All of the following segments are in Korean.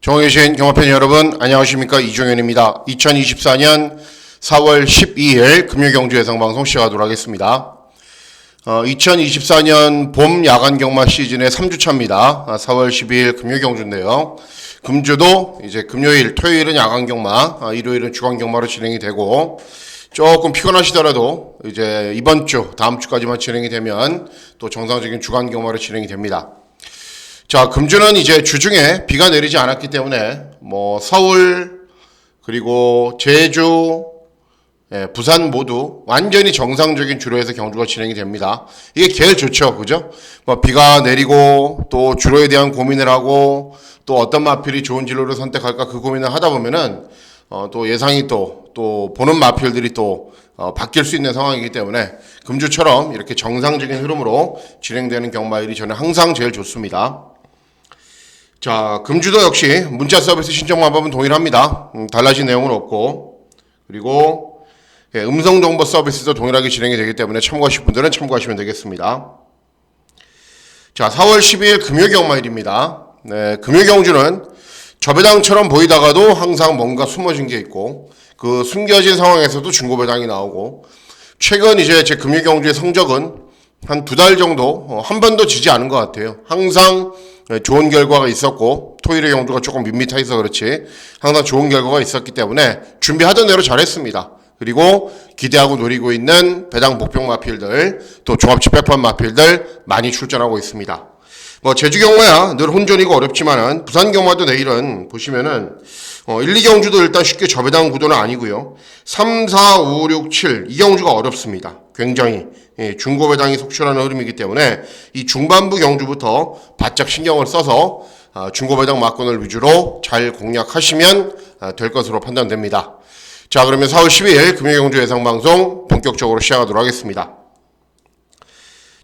정해주신 경마팬 여러분 안녕하십니까, 이종현입니다. 2024년 4월 12일 금요경주 예상방송 시작하도록 하겠습니다. 2024년 봄 야간 경마 시즌의 3주차입니다. 4월 12일 금요경주인데요. 금주도 이제 금요일, 토요일은 야간 경마, 일요일은 주간 경마로 진행이 되고, 조금 피곤하시더라도 이제 이번 주, 다음 주까지만 진행이 되면 또 정상적인 주간 경마로 진행이 됩니다. 자, 금주는 이제 주중에 비가 내리지 않았기 때문에 서울 그리고 제주, 부산 모두 완전히 정상적인 주로에서 경주가 진행이 됩니다. 이게 제일 좋죠, 그죠? 비가 내리고 또 주로에 대한 고민을 하고 또 어떤 마필이 좋은 진로를 선택할까 그 고민을 하다 보면은 또 예상이 또 보는 마필들이 또 바뀔 수 있는 상황이기 때문에 금주처럼 이렇게 정상적인 흐름으로 진행되는 경마일이 저는 항상 제일 좋습니다. 자, 금주도 역시 문자 서비스 신청 방법은 동일합니다. 달라진 내용은 없고, 그리고 음성 정보 서비스도 동일하게 진행이 되기 때문에 참고하실 분들은 참고하시면 되겠습니다. 자, 4월 12일 금요 경마일입니다. 네, 금요 경주는 저배당처럼 보이다가도 항상 뭔가 숨어진 게 있고, 그 숨겨진 상황에서도 중고배당이 나오고, 최근 이제 제 금요 경주의 성적은 한 2달 정도 한 번도 지지 않은 것 같아요. 항상 좋은 결과가 있었고, 토요일의 경주가 조금 밋밋해서 그렇지 항상 좋은 결과가 있었기 때문에 준비하던 대로 잘했습니다. 그리고 기대하고 노리고 있는 배당 복병 마필들, 또 종합치 백판 마필들 많이 출전하고 있습니다. 제주 경마야 늘 혼전이고 어렵지만은 부산 경마도 내일은 보시면은 1, 2경주도 일단 쉽게 저배당 구도는 아니고요. 3, 4, 5, 6, 7 이 경주가 어렵습니다. 굉장히 중고배당이 속출하는 흐름이기 때문에 이 중반부 경주부터 바짝 신경을 써서 중고배당 막권을 위주로 잘 공략하시면 될 것으로 판단됩니다. 자, 그러면 4월 12일 금요경주 예상방송 본격적으로 시작하도록 하겠습니다.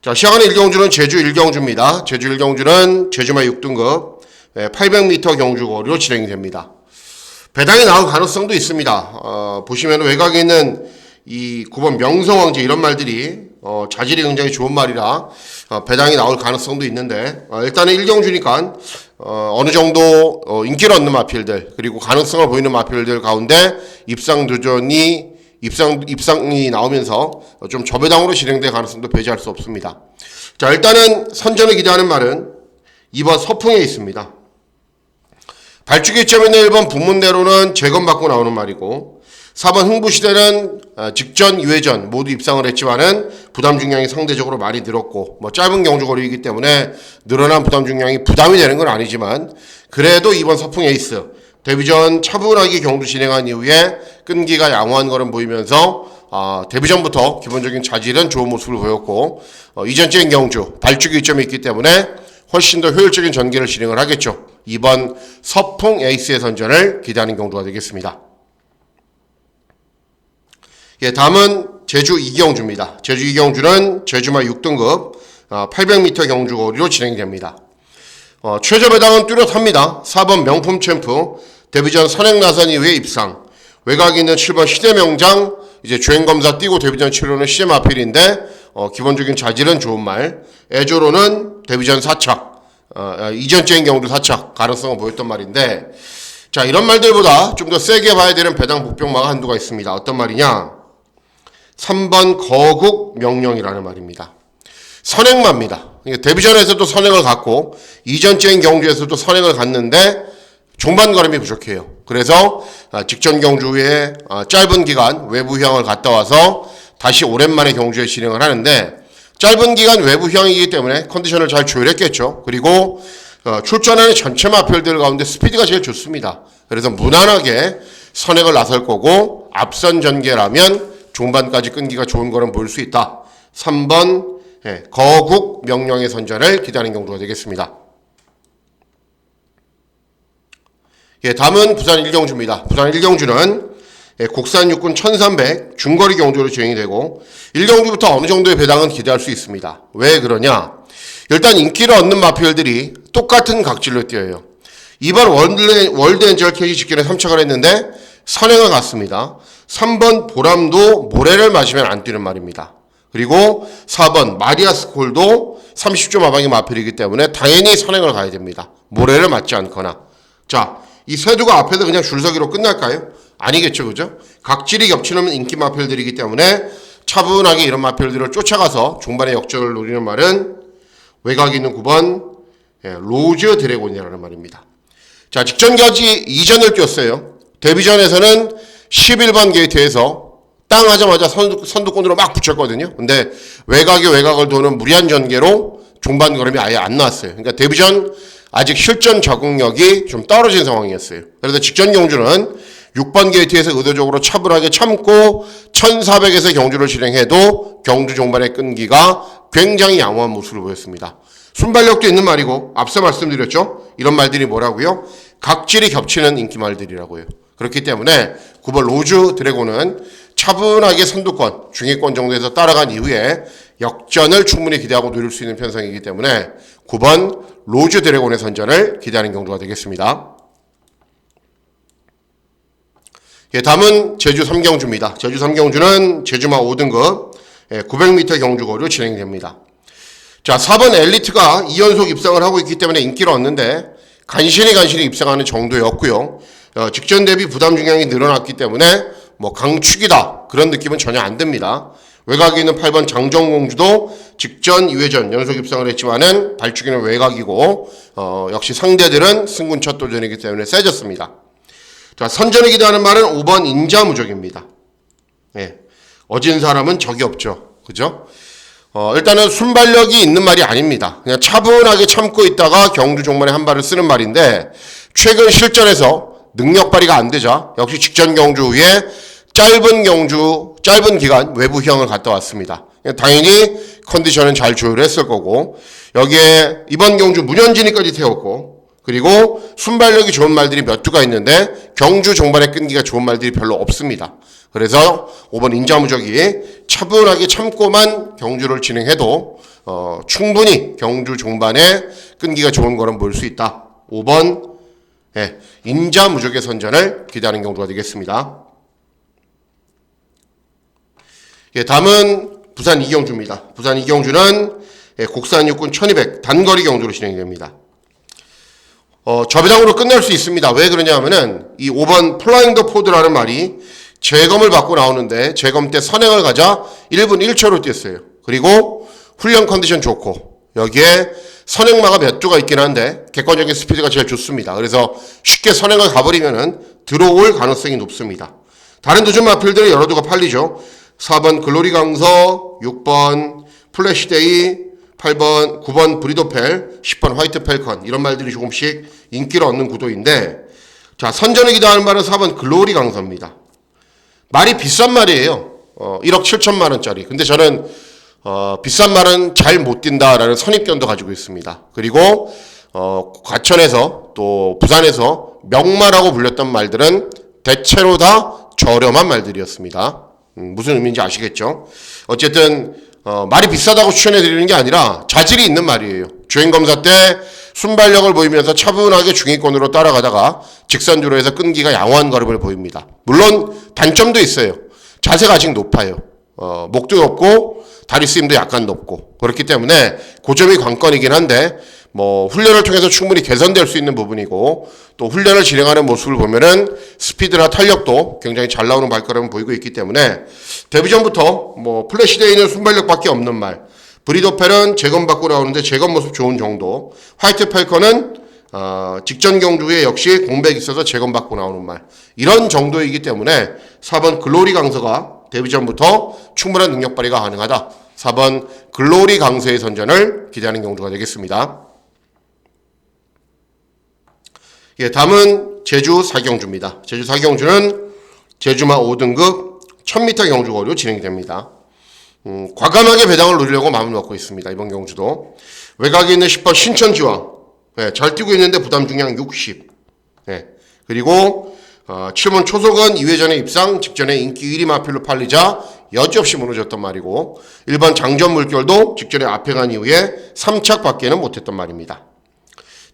자, 시작하는 1경주는 제주 1경주입니다. 제주 1경주는 제주마 6등급 800m 경주 거리로 진행이 됩니다. 배당이 나올 가능성도 있습니다. 보시면 외곽에 있는 이 9번 명성왕제 이런 말들이 자질이 굉장히 좋은 말이라 배당이 나올 가능성도 있는데, 일단은 1경주니까 어느 정도 인기를 얻는 마필들 그리고 가능성을 보이는 마필들 가운데 입상이 나오면서 좀 저배당으로 진행될 가능성도 배제할 수 없습니다. 자, 일단은 선전을 기대하는 말은 2번 서풍에 있습니다. 발주기 점에 있는 1번 분문대로는 재검받고 나오는 말이고, 4번 흥부시대는 직전, 2회전 모두 입상을 했지만은 부담 중량이 상대적으로 많이 늘었고, 짧은 경주거리이기 때문에 늘어난 부담 중량이 부담이 되는 건 아니지만, 그래도 2번 서풍 에이스 데뷔전 차분하게 경주 진행한 이후에 끈기가 양호한 걸음 보이면서 데뷔전부터 기본적인 자질은 좋은 모습을 보였고, 이전적인 경주 발주기 점이 있기 때문에 훨씬 더 효율적인 전개를 진행을 하겠죠. 2번 서풍 에이스의 선전을 기대하는 경주가 되겠습니다. 예, 다음은 제주 2경주입니다. 제주 2경주는 제주마 6등급 800m 경주 거리로 진행이 됩니다. 최저 배당은 뚜렷합니다. 4번 명품 챔프 데뷔전 선행 나선 이후에 입상, 외곽에 있는 7번 시대명장 이제 주행검사 띄고 데뷔전 치료는 시대 마필인데 기본적인 자질은 좋은 말, 애조로는 데뷔전 4착, 이전적인 경우도 4착 가능성을 보였던 말인데, 자, 이런 말들보다 좀 더 세게 봐야 되는 배당 복병마가 한두가 있습니다. 어떤 말이냐? 3번 거국 명령이라는 말입니다. 선행마입니다. 데뷔전에서도 선행을 갔고 이전적인 경주에서도 선행을 갔는데 종반 걸음이 부족해요. 그래서 직전 경주 후에 짧은 기간 외부 휴양을 갔다 와서 다시 오랜만에 경주에 진행을 하는데, 짧은 기간 외부 휴양이기 때문에 컨디션을 잘 조율했겠죠. 그리고 출전하는 전체 마필들 가운데 스피드가 제일 좋습니다. 그래서 무난하게 선행을 나설 거고, 앞선 전개라면 중반까지 끈기가 좋은 거는 보일 수 있다. 3번 거국 명령의 선전을 기대하는 경주가 되겠습니다. 예, 다음은 부산 1경주입니다. 부산 1경주는 국산 육군 1300 중거리 경주로 진행이 되고, 1경주부터 어느 정도의 배당은 기대할 수 있습니다. 왜 그러냐? 일단 인기를 얻는 마필들이 똑같은 각질로 뛰어요. 이번 월드 엔젤 캐시 직전에 3착을 했는데 선행을 갔습니다. 3번 보람도 모래를 마시면 안 뛰는 말입니다. 그리고 4번 마리아스 콜도 30조 마방이 마필이기 때문에 당연히 선행을 가야 됩니다. 모래를 맞지 않거나. 자, 이 세두가 앞에서 그냥 줄서기로 끝날까요? 아니겠죠, 그죠? 각질이 겹치는 인기 마필들이기 때문에 차분하게 이런 마필들을 쫓아가서 종반의 역전을 노리는 말은 외곽에 있는 9번 로즈 드래곤이라는 말입니다. 자, 직전까지 2전을 뛰었어요. 데뷔전에서는 11번 게이트에서 땅 하자마자 선두권으로 막 붙였거든요. 근데 외곽에 외곽을 도는 무리한 전개로 종반 걸음이 아예 안 나왔어요. 그러니까 데뷔전 아직 실전 적응력이 좀 떨어진 상황이었어요. 그래서 직전 경주는 6번 게이트에서 의도적으로 차분하게 참고 1400에서 경주를 진행해도 경주 종반의 끈기가 굉장히 양호한 모습을 보였습니다. 순발력도 있는 말이고 앞서 말씀드렸죠. 이런 말들이 뭐라고요? 각질이 겹치는 인기 말들이라고요. 그렇기 때문에 9번 로즈 드래곤은 차분하게 선두권, 중위권 정도에서 따라간 이후에 역전을 충분히 기대하고 누릴 수 있는 편성이기 때문에 9번 로즈 드래곤의 선전을 기대하는 경주가 되겠습니다. 예, 다음은 제주 3경주입니다. 제주 3경주는 제주마 5등급 900m 경주거리로 진행됩니다. 자, 4번 엘리트가 2연속 입상을 하고 있기 때문에 인기를 얻는데 간신히 입상하는 정도였고요. 직전 대비 부담 중량이 늘어났기 때문에 뭐 강축이다 그런 느낌은 전혀 안 듭니다. 외곽에 있는 8번 장정공주도 직전 2회전 연속 입상을 했지만은 발주기는 외곽이고 역시 상대들은 승군 첫 도전이기 때문에 세졌습니다. 자, 선전을 기대하는 말은 5번 인자무적입니다. 예, 어진 사람은 적이 없죠. 그죠? 일단은 순발력이 있는 말이 아닙니다. 그냥 차분하게 참고 있다가 경주 종반에 한 발을 쓰는 말인데 최근 실전에서 능력 발휘가 안 되자 역시 직전 경주 후에 짧은 기간 외부 휴양을 갔다 왔습니다. 당연히 컨디션은 잘 조율했을 거고 여기에 이번 경주 문현진이까지 태웠고 그리고 순발력이 좋은 말들이 몇 두가 있는데 경주 종반의 끈기가 좋은 말들이 별로 없습니다. 그래서 5번 인자무적이 차분하게 참고만 경주를 진행해도 충분히 경주 종반에 끈기가 좋은 거는 볼 수 있다. 5번 인자무적의 선전을 기대하는 경주가 되겠습니다. 예, 다음은 부산 이경주입니다. 부산 이경주는 국산 육군 1200 단거리 경주로 진행됩니다. 저배당으로 끝날 수 있습니다. 왜 그러냐 하면은 이 5번 플라잉 더 포드라는 말이 재검을 받고 나오는데 재검 때 선행을 가자 1분 1초로 뛰었어요. 그리고 훈련 컨디션 좋고 여기에 선행마가 몇 두가 있긴 한데 객관적인 스피드가 제일 좋습니다. 그래서 쉽게 선행을 가버리면은 들어올 가능성이 높습니다. 다른 도전 마필들은 여러 두가 팔리죠. 4번 글로리 강서, 6번 플래시데이, 8번, 9번 브리도펠, 10번 화이트 펠컨 이런 말들이 조금씩 인기를 얻는 구도인데 자, 선전을 기대하는 말은 4번 글로리 강서입니다. 말이 비싼 말이에요. 1억 7천만 원짜리. 근데 저는 비싼 말은 잘 못 뛴다라는 선입견도 가지고 있습니다. 그리고 과천에서 또 부산에서 명마라고 불렸던 말들은 대체로 다 저렴한 말들이었습니다. 무슨 의미인지 아시겠죠? 어쨌든 말이 비싸다고 추천해 드리는 게 아니라 자질이 있는 말이에요. 주행검사 때 순발력을 보이면서 차분하게 중위권으로 따라가다가 직선주로 해서 끈기가 양호한 걸음을 보입니다. 물론 단점도 있어요. 자세가 아직 높아요. 목도 높고 다리 쓰임도 약간 높고 그렇기 때문에 그 점이 관건이긴 한데 뭐 훈련을 통해서 충분히 개선될 수 있는 부분이고 또 훈련을 진행하는 모습을 보면은 스피드나 탄력도 굉장히 잘 나오는 발걸음을 보이고 있기 때문에 데뷔전부터 뭐 플래시데이는 순발력밖에 없는 말, 브리도펠은 재검 받고 나오는데 재검 모습 좋은 정도, 화이트 펠컨은 직전 경주 후에 역시 공백이 있어서 재검 받고 나오는 말 이런 정도이기 때문에 4번 글로리 강서가 데뷔전부터 충분한 능력 발휘가 가능하다. 4번 글로리 강서의 선전을 기대하는 경주가 되겠습니다. 예, 다음은 제주 4경주입니다. 제주 4경주는 제주마 5등급 1000m 경주거리로 진행이 됩니다. 과감하게 배당을 노리려고 마음을 먹고 있습니다. 이번 경주도. 외곽에 있는 10번 신천지왕. 예, 잘 뛰고 있는데 부담 중량 60. 예, 그리고 7번 초속은 2회전에 입상, 직전에 인기 1위 마필로 팔리자 여지없이 무너졌던 말이고 1번 장전 물결도 직전에 앞에 간 이후에 3착밖에는 못했던 말입니다.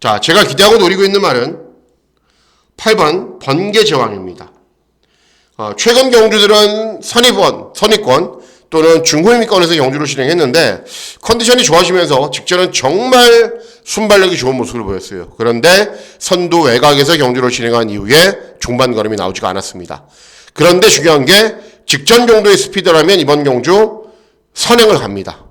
자, 제가 기대하고 노리고 있는 말은 8번 번개제왕입니다. 최근 경주들은 선입권, 또는 중후미권에서 경주를 진행했는데 컨디션이 좋아지면서 직전은 정말 순발력이 좋은 모습을 보였어요. 그런데 선두 외곽에서 경주를 진행한 이후에 중반 걸음이 나오지가 않았습니다. 그런데 중요한 게 직전 정도의 스피드라면 이번 경주 선행을 갑니다.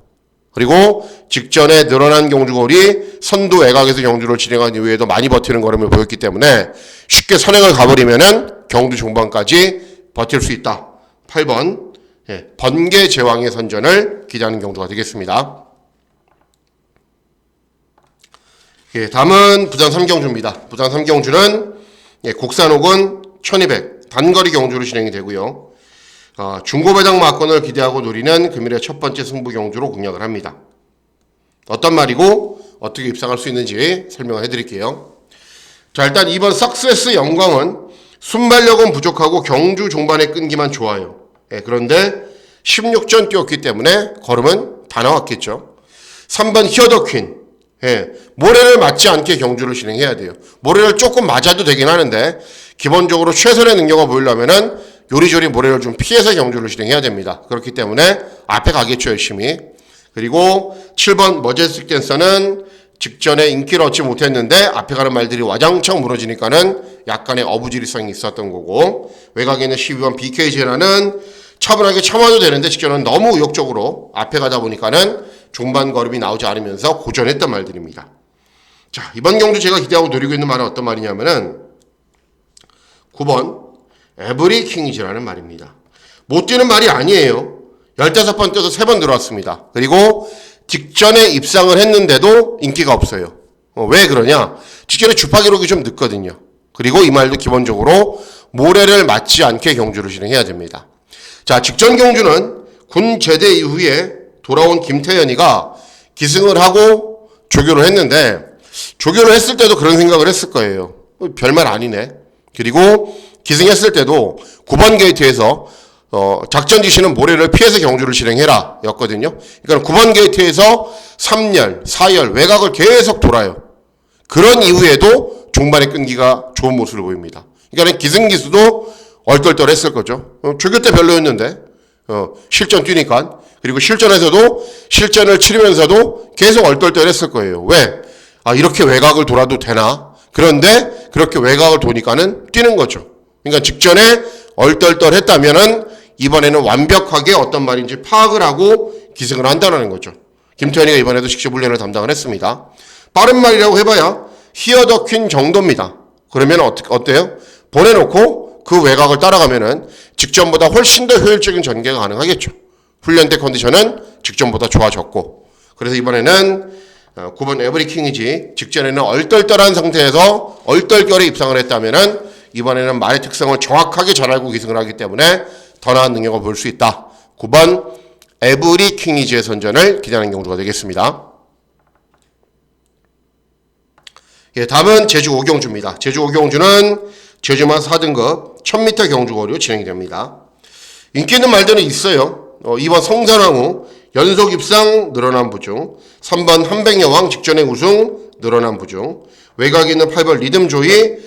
그리고 직전에 늘어난 경주거리 선두 외곽에서 경주를 진행한 이후에도 많이 버티는 걸음을 보였기 때문에 쉽게 선행을 가버리면은 경주 중반까지 버틸 수 있다. 8번 번개 제왕의 선전을 기대하는 경주가 되겠습니다. 다음은 부산 3경주입니다. 부산 3경주는 곡산옥은 1200 단거리 경주로 진행이 되고요. 중고배당 막권을 기대하고 노리는 금일의 첫 번째 승부 경주로 공략을 합니다. 어떤 말이고 어떻게 입상할 수 있는지 설명을 해드릴게요. 자, 일단 이번 석세스 영광은 순발력은 부족하고 경주 종반의 끈기만 좋아요. 그런데 16전 뛰었기 때문에 걸음은 다 나왔겠죠. 3번 히어 더 퀸. 모래를 맞지 않게 경주를 진행해야 돼요. 모래를 조금 맞아도 되긴 하는데 기본적으로 최선의 능력을 보이려면은 요리조리 모래를 좀 피해서 경주를 진행해야 됩니다. 그렇기 때문에 앞에 가겠죠, 열심히. 그리고 7번 머제스틱 댄서는 직전에 인기를 얻지 못했는데 앞에 가는 말들이 와장창 무너지니까는 약간의 어부지리성이 있었던 거고, 외곽에 있는 12번 BKJ라는 차분하게 참아도 되는데 직전은 너무 의욕적으로 앞에 가다 보니까는 중반 걸음이 나오지 않으면서 고전했던 말들입니다. 자, 이번 경주 제가 기대하고 노리고 있는 말은 어떤 말이냐면은 9번 에브리 킹이즈라는 말입니다. 못 뛰는 말이 아니에요. 15번 뛰어서 3번 들어왔습니다. 그리고 직전에 입상을 했는데도 인기가 없어요. 왜 그러냐? 직전에 주파 기록이 좀 늦거든요. 그리고 이 말도 기본적으로 모래를 맞지 않게 경주를 진행해야 됩니다. 자, 직전 경주는 군 제대 이후에 돌아온 김태현이가 기승을 하고 조교를 했는데, 조교를 했을 때도 그런 생각을 했을 거예요. 별말 아니네. 그리고 기승했을 때도 9번 게이트에서 작전 지시는 모래를 피해서 경주를 진행해라 였거든요. 그러니까 9번 게이트에서 3열, 4열, 외곽을 계속 돌아요. 그런 이후에도 종반의 끈기가 좋은 모습을 보입니다. 그러니까 기승기수도 얼떨떨했을 거죠. 조교 때 별로였는데 실전 뛰니까. 그리고 실전에서도 실전을 치르면서도 계속 얼떨떨했을 거예요. 왜? 이렇게 외곽을 돌아도 되나? 그런데 그렇게 외곽을 도니까는 뛰는 거죠. 그러니까 직전에 얼떨떨했다면은 이번에는 완벽하게 어떤 말인지 파악을 하고 기승을 한다는 거죠. 김태현이가 이번에도 직접 훈련을 담당을 했습니다. 빠른 말이라고 해봐야 히어 더 퀸 정도입니다. 그러면 어때요? 보내놓고 그 외곽을 따라가면은 직전보다 훨씬 더 효율적인 전개가 가능하겠죠. 훈련 때 컨디션은 직전보다 좋아졌고, 그래서 이번에는 9번 에브리킹이지 직전에는 얼떨떨한 상태에서 얼떨결에 입상을 했다면은 이번에는 말의 특성을 정확하게 잘 알고 기승을 하기 때문에 더 나은 능력을 볼 수 있다. 9번 에브리킹이지의 선전을 기대하는 경주가 되겠습니다. 다음은 제주 5경주입니다. 제주 5경주는 제주만 4등급 1000m 경주거리로 진행이 됩니다. 인기 있는 말들은 있어요. 2번 성산왕후 연속 입상 늘어난 부중, 3번 한백여왕 직전의 우승 늘어난 부중, 외곽에 있는 8번 리듬조이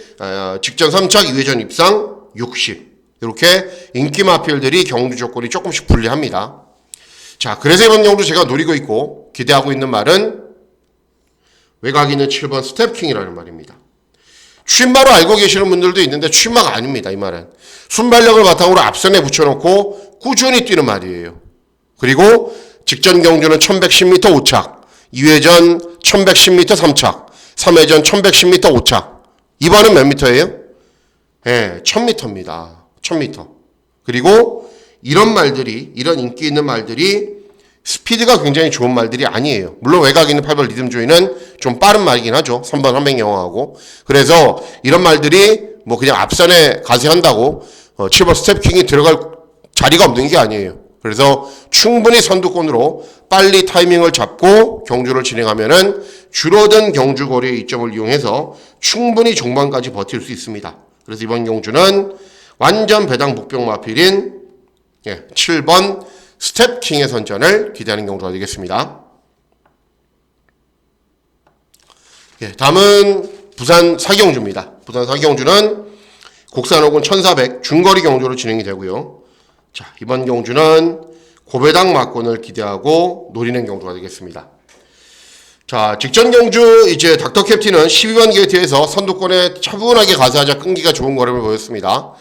직전 3착 2회전 입상 60. 이렇게 인기 마필들이 경주 조건이 조금씩 불리합니다. 자, 그래서 이번 경주 제가 노리고 있고 기대하고 있는 말은 외곽에 있는 7번 스텝킹이라는 말입니다. 취임마로 알고 계시는 분들도 있는데 취임마가 아닙니다. 이 말은 순발력을 바탕으로 앞선에 붙여놓고 꾸준히 뛰는 말이에요. 그리고 직전 경주는 1110m 5착, 2회전 1110m 3착, 3회전 1110m 5착. 이번은 몇 미터예요? 1000m입니다. 1000m. 그리고 이런 말들이, 이런 인기 있는 말들이 스피드가 굉장히 좋은 말들이 아니에요. 물론 외곽에 있는 8번 리듬조이는 좀 빠른 말이긴 하죠. 3번 한백여왕하고. 그래서 이런 말들이 뭐 그냥 앞선에 가세한다고 7번 스텝킹이 들어갈 자리가 없는 게 아니에요. 그래서 충분히 선두권으로 빨리 타이밍을 잡고 경주를 진행하면은 줄어든 경주 거리의 이점을 이용해서 충분히 종반까지 버틸 수 있습니다. 그래서 이번 경주는 완전 배당 복병 마필인 7번 스텝킹의 선전을 기대하는 경주가 되겠습니다. 다음은 부산 4경주입니다. 부산 4경주는 곡산옥은 1400 중거리 경주로 진행이 되고요. 자, 이번 경주는 고배당 막권을 기대하고 노리는 경주가 되겠습니다. 자, 직전 경주 이제 닥터 캡틴은 12번 게이트에서 선두권에 차분하게 가세하자 끈기가 좋은 걸음을 보였습니다.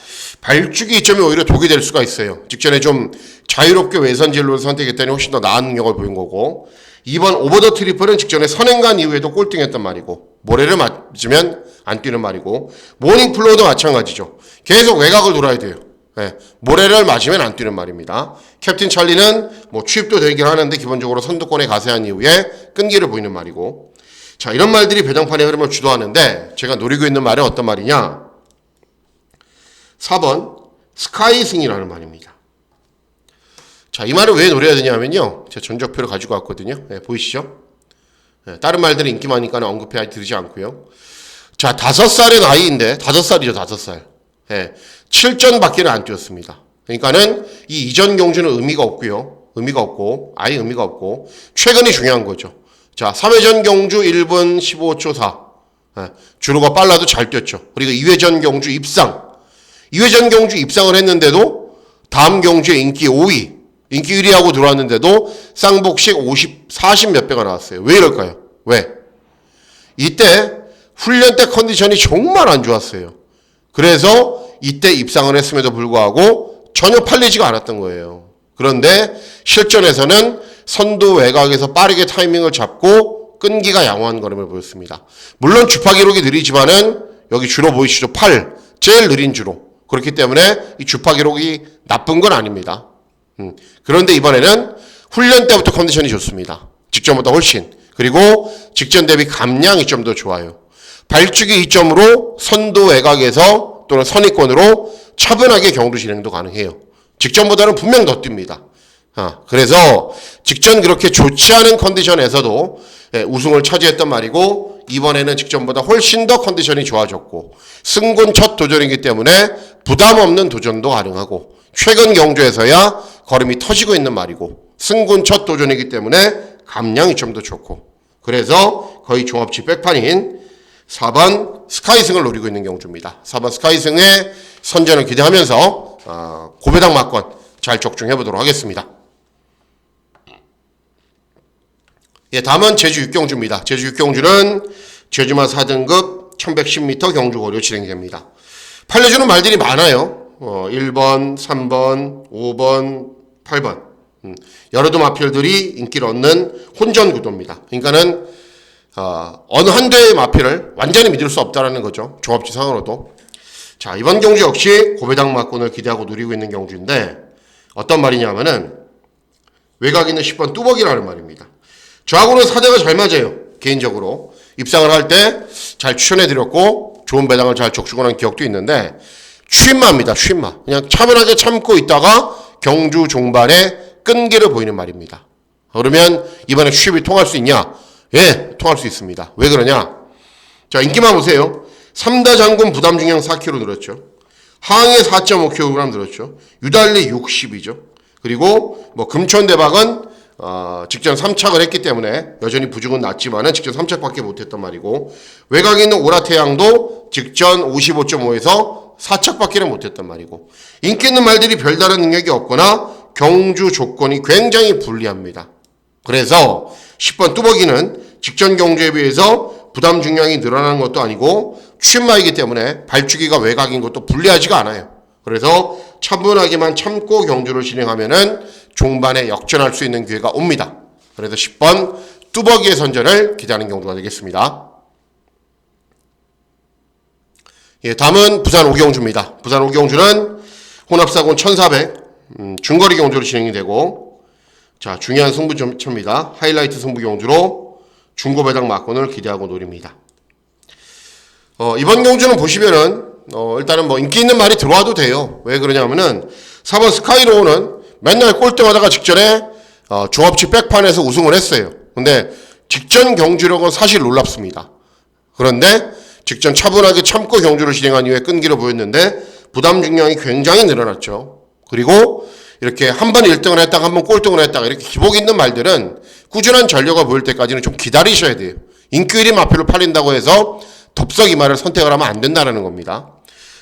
발주기 이점이 오히려 독이 될 수가 있어요. 직전에 좀 자유롭게 외선 진로를 선택했더니 훨씬 더 나은 능력을 보인 거고, 2번 오버 더 트리플은 직전에 선행간 이후에도 꼴등했단 말이고, 모래를 맞으면 안 뛰는 말이고, 모닝 플로우도 마찬가지죠. 계속 외곽을 돌아야 돼요. 네, 모래를 맞으면 안 뛰는 말입니다. 캡틴 찰리는 뭐 취입도 되긴 하는데 기본적으로 선두권에 가세한 이후에 끈기를 보이는 말이고, 자, 이런 말들이 배당판의 흐름을 주도하는데 제가 노리고 있는 말은 어떤 말이냐? 4번 스카이승이라는 말입니다. 자, 이 말을 왜 노려야 되냐면요, 제가 전적표를 가지고 왔거든요. 네, 보이시죠? 네, 다른 말들은 인기 많으니까 언급해 드리지 않고요. 자, 5살의 나이인데, 5살이죠, 5살. 네, 7전밖에는 안 뛰었습니다. 그러니까는 이 이전 경주는 의미가 없고요. 의미가 없고, 아예 의미가 없고, 최근이 중요한 거죠. 자, 3회전 경주 1분 15초 4. 네, 주로가 빨라도 잘 뛰었죠. 그리고 2회전 경주 입상. 2회전 경주 입상을 했는데도 다음 경주에 인기 5위, 인기 1위하고 들어왔는데도 쌍복식 40 몇 배가 나왔어요. 왜 이럴까요? 왜? 이때 훈련 때 컨디션이 정말 안 좋았어요. 그래서 이때 입상을 했음에도 불구하고 전혀 팔리지가 않았던 거예요. 그런데 실전에서는 선두 외곽에서 빠르게 타이밍을 잡고 끈기가 양호한 걸음을 보였습니다. 물론 주파 기록이 느리지만은 여기 주로 보이시죠? 8. 제일 느린 주로. 그렇기 때문에 이 주파 기록이 나쁜 건 아닙니다. 그런데 이번에는 훈련 때부터 컨디션이 좋습니다. 직전보다 훨씬. 그리고 직전 대비 감량이 좀 더 좋아요. 발주기 이점으로 선두 외곽에서 또는 선입권으로 차분하게 경주 진행도 가능해요. 직전보다는 분명 더 뜁니다. 그래서 직전 그렇게 좋지 않은 컨디션에서도 우승을 차지했단 말이고, 이번에는 직전보다 훨씬 더 컨디션이 좋아졌고, 승군 첫 도전이기 때문에 부담 없는 도전도 가능하고, 최근 경주에서야 걸음이 터지고 있는 말이고, 승군 첫 도전이기 때문에 감량이 좀 더 좋고, 그래서 거의 종합치 백판인 4번 스카이승을 노리고 있는 경주입니다. 4번 스카이승의 선전을 기대하면서 고배당 막권 잘 적중해 보도록 하겠습니다. 예, 다음은 제주 6경주입니다. 제주 6경주는 제주마 4등급 1110m 경주 고려 진행됩니다. 팔려주는 말들이 많아요. 1번, 3번, 5번, 8번. 여러 도 마필들이 인기를 얻는 혼전 구도입니다. 그러니까는 어느 한 대의 마필을 완전히 믿을 수 없다라는 거죠. 종합지상으로도. 자, 이번 경주 역시 고배당 막권을 기대하고 누리고 있는 경주인데, 어떤 말이냐면은 외곽에 있는 10번 뚜벅이라는 말입니다. 저하고는 사대가 잘 맞아요. 개인적으로 입상을 할 때 잘 추천해드렸고 좋은 배당을 잘 적중한 기억도 있는데, 취임마입니다. 취임마. 그냥 차분하게 참고 있다가 경주 종반에 끈기를 보이는 말입니다. 그러면 이번에 취입이 통할 수 있냐? 예, 통할 수 있습니다. 왜 그러냐? 자, 인기만 보세요. 3다 장군 부담 중량 4kg 늘었죠. 항해 4.5kg 늘었죠. 유달리 60이죠. 그리고 뭐 금천대박은 직전 3착을 했기 때문에 여전히 부중은 낮지만은 직전 3착밖에 못했단 말이고, 외곽에 있는 오라태양도 직전 55.5에서 4착밖에는 못했단 말이고, 인기 있는 말들이 별다른 능력이 없거나 경주 조건이 굉장히 불리합니다. 그래서 10번 뚜벅이는 직전 경주에 비해서 부담 중량이 늘어나는 것도 아니고 취임마이기 때문에 발주기가 외곽인 것도 불리하지가 않아요. 그래서 차분하게만 참고 경주를 진행하면은 종반에 역전할 수 있는 기회가 옵니다. 그래서 10번 뚜벅이의 선전을 기대하는 경주가 되겠습니다. 예, 다음은 부산 오경주입니다. 부산 오경주는 혼합사군 1400 중거리 경주로 진행이 되고, 자, 중요한 승부처입니다. 하이라이트 승부 경주로 중고배당 막권을 기대하고 노립니다. 이번 경주는 보시면은 일단은 뭐 인기 있는 말이 들어와도 돼요. 왜 그러냐면은 4번 스카이로우는 맨날 꼴등하다가 직전에 종합치 백판에서 우승을 했어요. 근데 직전 경주력은 사실 놀랍습니다. 그런데 직전 차분하게 참고 경주를 진행한 이후에 끈기를 보였는데 부담 중량이 굉장히 늘어났죠. 그리고 이렇게 한 번 1등을 했다가 한 번 꼴등을 했다가 이렇게 기복 있는 말들은 꾸준한 전력을 보일 때까지는 좀 기다리셔야 돼요. 인기 1위 마필로 팔린다고 해서 덥석 이 말을 선택을 하면 안 된다는 겁니다.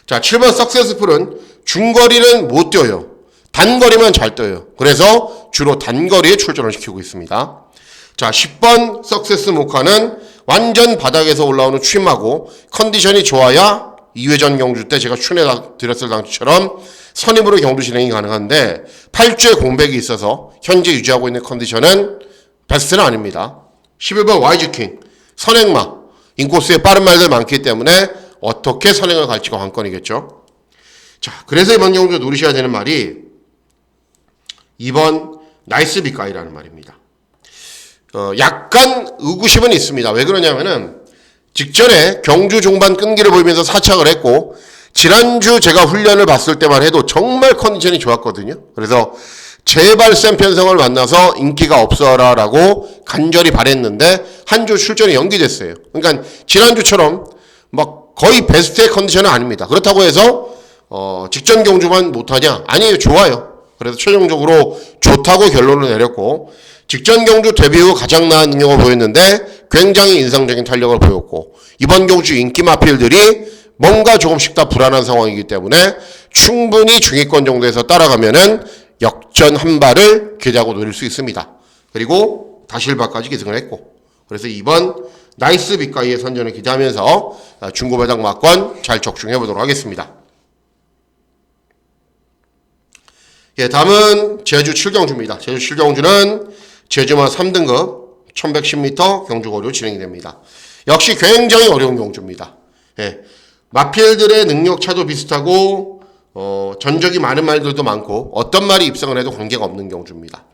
자, 7번 석세스풀은 중거리는 못 뛰어요. 단거리만 잘 떠요. 그래서 주로 단거리에 출전을 시키고 있습니다. 자, 10번 석세스 모카는 완전 바닥에서 올라오는 추임하고 컨디션이 좋아야 2회전 경주 때 제가 추천해 드렸을 당시처럼 선임으로 경주 진행이 가능한데 8주에 공백이 있어서 현재 유지하고 있는 컨디션은 베스트는 아닙니다. 11번 와이즈킹 선행마 인코스에 빠른 말들 많기 때문에 어떻게 선행을 갈지가 관건이겠죠. 자, 그래서 이번 경주 노리셔야 되는 말이 2번 나이스 빅가이라는 말입니다. 약간 의구심은 있습니다. 왜 그러냐면은 직전에 경주 종반 끈기를 보이면서 사착을 했고 지난주 제가 훈련을 봤을 때만 해도 정말 컨디션이 좋았거든요. 그래서 제발 샘 편성을 만나서 인기가 없어라 라고 간절히 바랬는데 한 주 출전이 연기됐어요. 그러니까 지난주처럼 막 거의 베스트의 컨디션은 아닙니다. 그렇다고 해서 직전 경주만 못하냐? 아니에요. 좋아요. 그래서 최종적으로 좋다고 결론을 내렸고 직전 경주 데뷔 후 가장 나은 능력을 보였는데 굉장히 인상적인 탄력을 보였고 이번 경주 인기 마필들이 뭔가 조금씩 다 불안한 상황이기 때문에 충분히 중위권 정도에서 따라가면은 역전 한 발을 기대하고 노릴 수 있습니다. 그리고 다실바까지 기승을 했고 그래서 이번 나이스 빅가이의 선전을 기대하면서 중고배당 막권 잘 적중해 보도록 하겠습니다. 예, 다음은 제주 7경주입니다. 제주 7경주는 제주마 3등급 1110m 경주거리로 진행이 됩니다. 역시 굉장히 어려운 경주입니다. 예, 마필들의 능력차도 비슷하고 전적이 많은 말들도 많고 어떤 말이 입성을 해도 관계가 없는 경주입니다.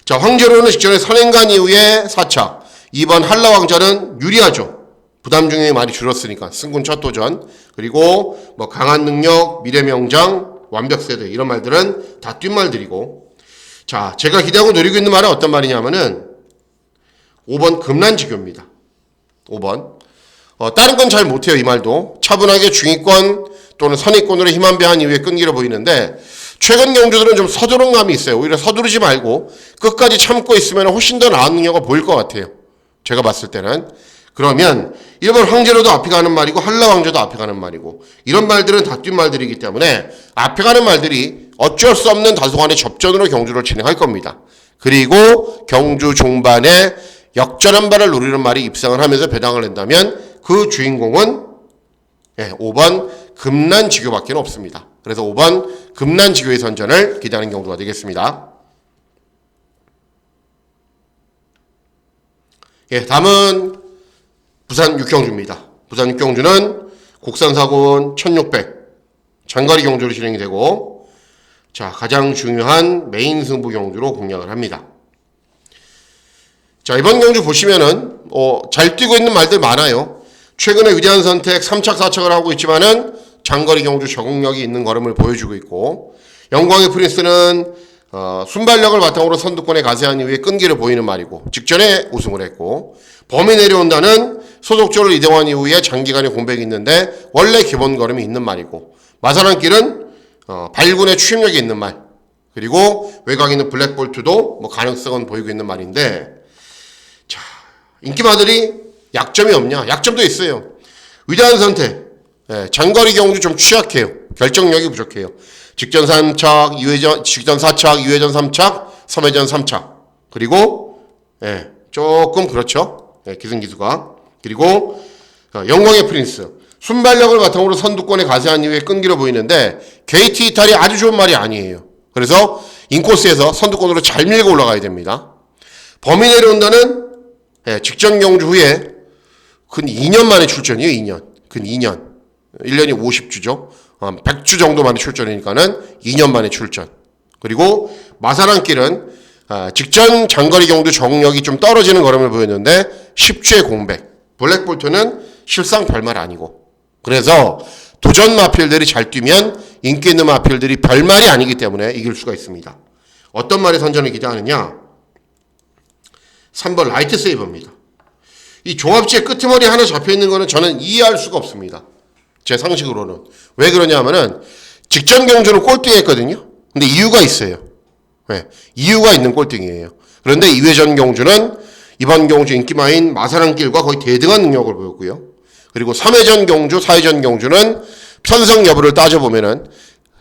자, 황제로는 직전에 선행간 이후에 4차 2번 한라왕자는 유리하죠. 부담 중에 많이 줄었으니까 승군 첫 도전 그리고 뭐 강한 능력 미래명장 완벽세대 이런 말들은 다 뛴말들이고 자, 제가 기대하고 노리고 있는 말은 어떤 말이냐면은 5번 금란지교입니다. 5번 다른 건 잘 못해요. 이 말도 차분하게 중위권 또는 선위권으로 힘안배한 이후에 끈기를 보이는데 최근 경주들은 좀 서두른 감이 있어요. 오히려 서두르지 말고 끝까지 참고 있으면 훨씬 더 나은 능력을 보일 것 같아요. 제가 봤을 때는. 그러면 1번 황제로도 앞에 가는 말이고 한라왕자도 앞에 가는 말이고 이런 말들은 다 뛴말들이기 때문에 앞에 가는 말들이 어쩔 수 없는 다소간의 접전으로 경주를 진행할 겁니다. 그리고 경주 종반에 역전 한 발을 노리는 말이 입상을 하면서 배당을 낸다면 그 주인공은 5번 금난지교밖에 없습니다. 그래서 5번 금난지교의 선전을 기대하는 경주가 되겠습니다. 예, 다음은 부산 6경주입니다. 부산 6경주는 국산사고원 1600 장거리 경주로 진행이 되고 자, 가장 중요한 메인 승부 경주로 공략을 합니다. 자, 이번 경주 보시면은 잘 뛰고 있는 말들 많아요. 최근에 위대한 선택 3착 4착을 하고 있지만은 장거리 경주 적응력이 있는 걸음을 보여주고 있고 영광의 프린스는 순발력을 바탕으로 선두권에 가세한 이후에 끈기를 보이는 말이고 직전에 우승을 했고 범위 내려온다는 소속적으로 이동한 이후에 장기간의 공백이 있는데 원래 기본 걸음이 있는 말이고 마산항길은 발군의 추임력이 있는 말 그리고 외곽에 있는 블랙볼트도 뭐 가능성은 보이고 있는 말인데 자, 인기마들이 약점이 없냐? 약점도 있어요. 위대한 선택 장거리 경주 좀 취약해요. 결정력이 부족해요. 직전 3착, 직전 4착, 2회전 3착, 3회전 3착. 그리고, 조금 그렇죠. 기승기수가. 그리고, 영광의 프린스. 순발력을 바탕으로 선두권에 가세한 이후에 끈기로 보이는데, 게이트 이탈이 아주 좋은 말이 아니에요. 그래서, 인코스에서 선두권으로 잘 밀고 올라가야 됩니다. 범위 내려온다는, 직전 경주 후에, 근 2년 만에 출전이에요, 2년. 근 2년. 1년이 50주죠. 100주 정도 만에 출전이니까는 2년 만에 출전. 그리고 마산항길은 직전 장거리 경주 적응력이 좀 떨어지는 걸음을 보였는데 10주의 공백. 블랙볼트는 실상 별말 아니고. 그래서 도전 마필들이 잘 뛰면 인기 있는 마필들이 별말이 아니기 때문에 이길 수가 있습니다. 어떤 말의 선전을 기대하느냐? 3번 라이트 세이버입니다. 이 종합지의 끄트머리 하나 잡혀있는 거는 저는 이해할 수가 없습니다. 제 상식으로는. 왜 그러냐면은 직전 경주는 꼴등이 했거든요. 근데 이유가 있어요. 이유가 있는 꼴등이에요. 그런데 2회전 경주는 이번 경주 인기마인 마산항길과 거의 대등한 능력을 보였고요. 그리고 3회전 경주, 4회전 경주는 편성 여부를 따져보면은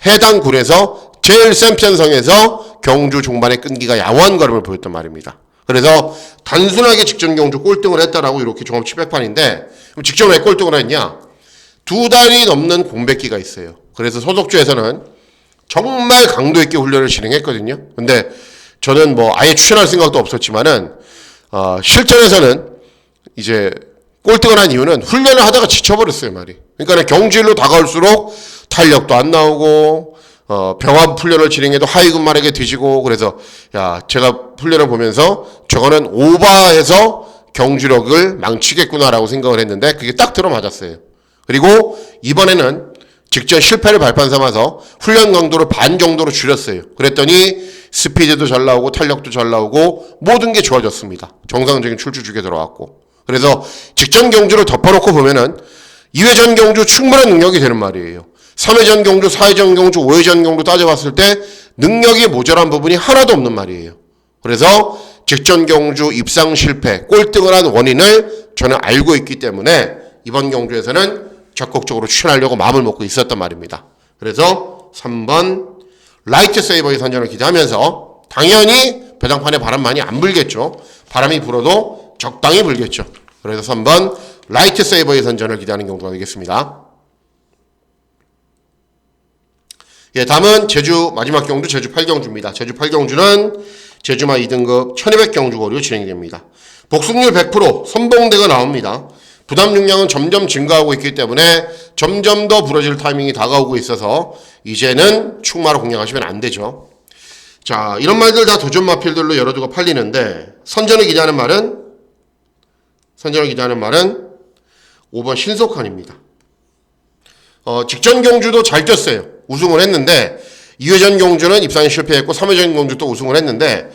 해당 굴에서 제일 센 편성에서 경주 종반의 끈기가 양호한 걸음을 보였단 말입니다. 그래서 단순하게 직전 경주 꼴등을 했다라고 이렇게 종합 700판인데 그럼 직전 왜 꼴등을 했냐? 2달이 넘는 공백기가 있어요. 그래서 소속주에서는 정말 강도 있게 훈련을 진행했거든요. 근데 저는 뭐 아예 추천할 생각도 없었지만은 실전에서는 이제 꼴등을 한 이유는 훈련을 하다가 지쳐버렸어요, 말이. 그러니까 경주일로 다가올수록 탄력도 안 나오고 병합 훈련을 진행해도 하이근만하게 뒤지고 그래서 야 제가 훈련을 보면서 저거는 오버해서 경주력을 망치겠구나라고 생각을 했는데 그게 딱 들어맞았어요. 그리고 이번에는 직전 실패를 발판 삼아서 훈련 강도를 반 정도로 줄였어요. 그랬더니 스피드도 잘 나오고 탄력도 잘 나오고 모든 게 좋아졌습니다. 정상적인 출주 주기에 들어왔고. 그래서 직전 경주를 덮어놓고 보면은 2회전 경주 충분한 능력이 되는 말이에요. 3회전 경주, 4회전 경주, 5회전 경주 따져봤을 때 능력이 모자란 부분이 하나도 없는 말이에요. 그래서 직전 경주 입상 실패, 꼴등을 한 원인을 저는 알고 있기 때문에 이번 경주에서는 적극적으로 추천하려고 마음을 먹고 있었단 말입니다. 그래서 3번 라이트 세이버의 선전을 기대하면서 당연히 배당판에 바람 많이 안 불겠죠. 바람이 불어도 적당히 불겠죠. 그래서 3번 라이트 세이버의 선전을 기대하는 경우가 되겠습니다. 예, 다음은 제주 마지막 경주 제주 8경주입니다. 제주 8경주는 제주마 2등급 1200경주 거리로 진행이 됩니다. 복승률 100% 선봉대가 나옵니다. 부담 용량은 점점 증가하고 있기 때문에 점점 더 부러질 타이밍이 다가오고 있어서 이제는 충마로 공략하시면 안 되죠. 자, 이런 말들 다 도전 마필들로 열어두고 팔리는데 선전을 기대하는 말은 5번 신속한입니다. 직전 경주도 잘 뛰었어요. 우승을 했는데 2회전 경주는 입상에 실패했고 3회전 경주 또 우승을 했는데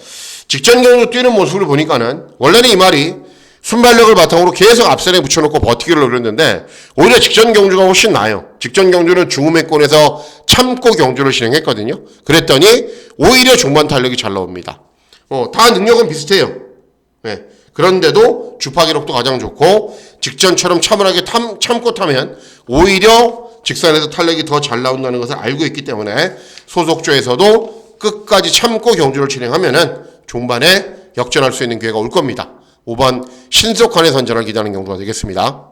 직전 경주 뛰는 모습을 보니까는 원래는 이 말이 순발력을 바탕으로 계속 앞선에 붙여놓고 버티기를 노렸는데 오히려 직전 경주가 훨씬 나아요. 직전 경주는 중후매권에서 참고 경주를 진행했거든요. 그랬더니 오히려 중반 탄력이 잘 나옵니다. 다 능력은 비슷해요. 네. 그런데도 주파 기록도 가장 좋고 직전처럼 차분하게 참고 타면 오히려 직선에서 탄력이 더 잘 나온다는 것을 알고 있기 때문에 소속조에서도 끝까지 참고 경주를 진행하면은 종반에 역전할 수 있는 기회가 올 겁니다. 5번 신속한의 선전을 기대하는 경우가 되겠습니다.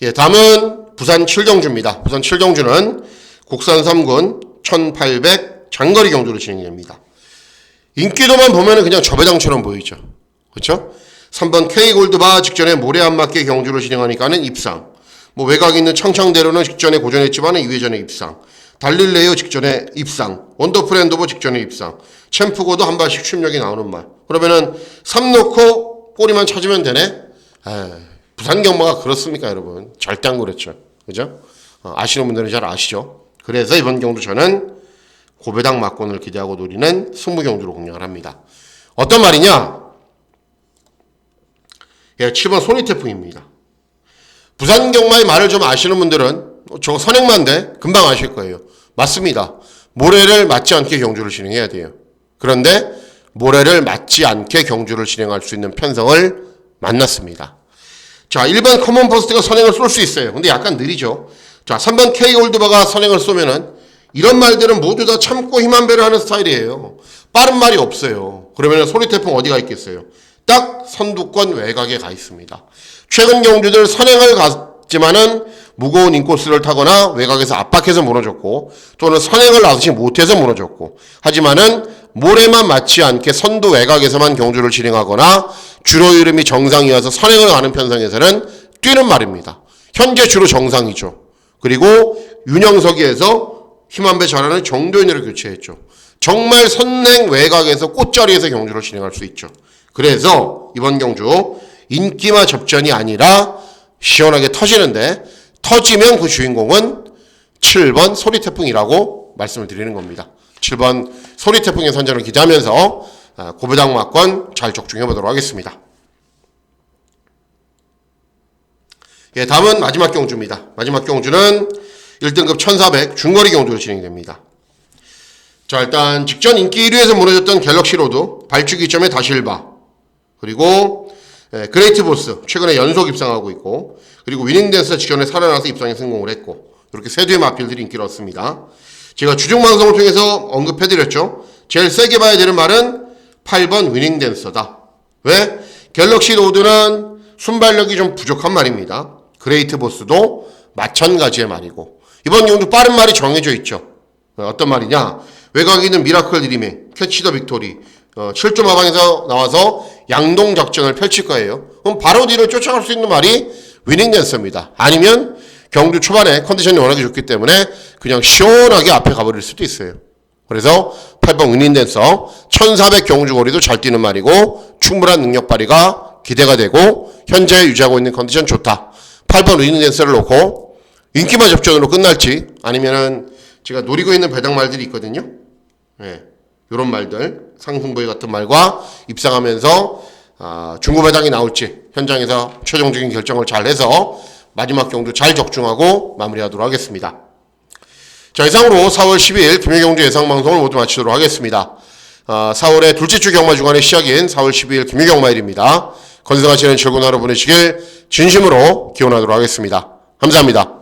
예, 다음은 부산 7경주입니다. 부산 7경주는 국산 3군 1800 장거리 경주로 진행됩니다. 인기도만 보면은 그냥 저배당처럼 보이죠. 그렇죠? 3번 K골드바 직전에 모래 안 맞게 경주를 진행하니까는 입상. 뭐 외곽 있는 창창대로는 직전에 고전했지만은 2회전에 입상. 달릴레이어 직전에 입상. 원더풀 핸드오버 직전에 입상. 챔프고도 한 발씩 출력이 나오는 말. 그러면은 3 놓고 꼬리만 찾으면 되네? 부산 경마가 그렇습니까, 여러분? 절대 안 그렇죠. 그죠? 아시는 분들은 잘 아시죠? 그래서 이번 경주 저는 고배당 막권을 기대하고 노리는 승부경주로 공략을 합니다. 어떤 말이냐? 예, 7번 손이태풍입니다. 부산 경마의 말을 좀 아시는 분들은 저거 선행만데 금방 아실 거예요. 맞습니다. 모래를 맞지 않게 경주를 진행해야 돼요. 그런데 모래를 맞지 않게 경주를 진행할 수 있는 편성을 만났습니다. 자, 1번 커먼 퍼스트가 선행을 쏠 수 있어요. 근데 약간 느리죠. 자, 3번 K골드바가 선행을 쏘면은 이런 말들은 모두 다 참고 힘한 배를 하는 스타일이에요. 빠른 말이 없어요. 그러면 소리태풍 어디가 있겠어요? 딱 선두권 외곽에 가 있습니다. 최근 경주들 선행을 갔지만은 무거운 인코스를 타거나 외곽에서 압박해서 무너졌고 또는 선행을 나서지 못해서 무너졌고 하지만은 모래만 맞지 않게 선두 외곽에서만 경주를 진행하거나 주로 흐름이 정상이어서 선행을 가는 편성에서는 뛰는 말입니다. 현재 주로 정상이죠. 그리고 윤영석이에서 힘한 배 잘하는 정도현이를 교체했죠. 정말 선행 외곽에서 꽃자리에서 경주를 진행할 수 있죠. 그래서 이번 경주 인기마 접전이 아니라 시원하게 터지는데 터지면 그 주인공은 7번 소리태풍이라고 말씀을 드리는 겁니다. 7번 소리태풍의 선전을 기대하면서 고배당 막권 잘 적중해 보도록 하겠습니다. 예, 다음은 마지막 경주입니다. 마지막 경주는 1등급 1400 중거리 경주로 진행됩니다. 자, 일단 직전 인기 1위에서 무너졌던 갤럭시 로드 발주기 점에 다실바 그리고 그레이트 보스 최근에 연속 입상하고 있고 그리고 위닝 댄스 직전에 살아나서 입상에 성공을 했고 그렇게 세두의 마필들이 인기를 얻습니다. 제가 주중 방송을 통해서 언급해드렸죠. 제일 세게 봐야 되는 말은 8번 위닝댄서다. 왜? 갤럭시 노드는 순발력이 좀 부족한 말입니다. 그레이트 보스도 마찬가지의 말이고, 이번 경주 빠른 말이 정해져 있죠. 어떤 말이냐? 외곽에 있는 미라클 드리밍, 캐치 더 빅토리, 7점 하방에서 나와서 양동 작전을 펼칠 거예요. 그럼 바로 뒤를 쫓아갈 수 있는 말이 위닝 댄서입니다. 아니면 경주 초반에 컨디션이 워낙에 좋기 때문에 그냥 시원하게 앞에 가버릴 수도 있어요. 그래서 8번 위닝 댄서, 1400 경주거리도 잘 뛰는 말이고 충분한 능력 발휘가 기대가 되고 현재 유지하고 있는 컨디션 좋다. 8번 위닝 댄서를 놓고 인기만 접전으로 끝날지, 아니면은 제가 노리고 있는 배당 말들이 있거든요. 네, 이런 말들, 상승보이 같은 말과 입상하면서 중고 배당이 나올지 현장에서 최종적인 결정을 잘 해서 마지막 경주 잘 적중하고 마무리하도록 하겠습니다. 자, 이상으로 4월 12일 금요경주 예상방송을 모두 마치도록 하겠습니다. 4월의 둘째 주 경마 주간의 시작인 4월 12일 금요경마일입니다. 건승하시는 즐거운 하루 보내시길 진심으로 기원하도록 하겠습니다. 감사합니다.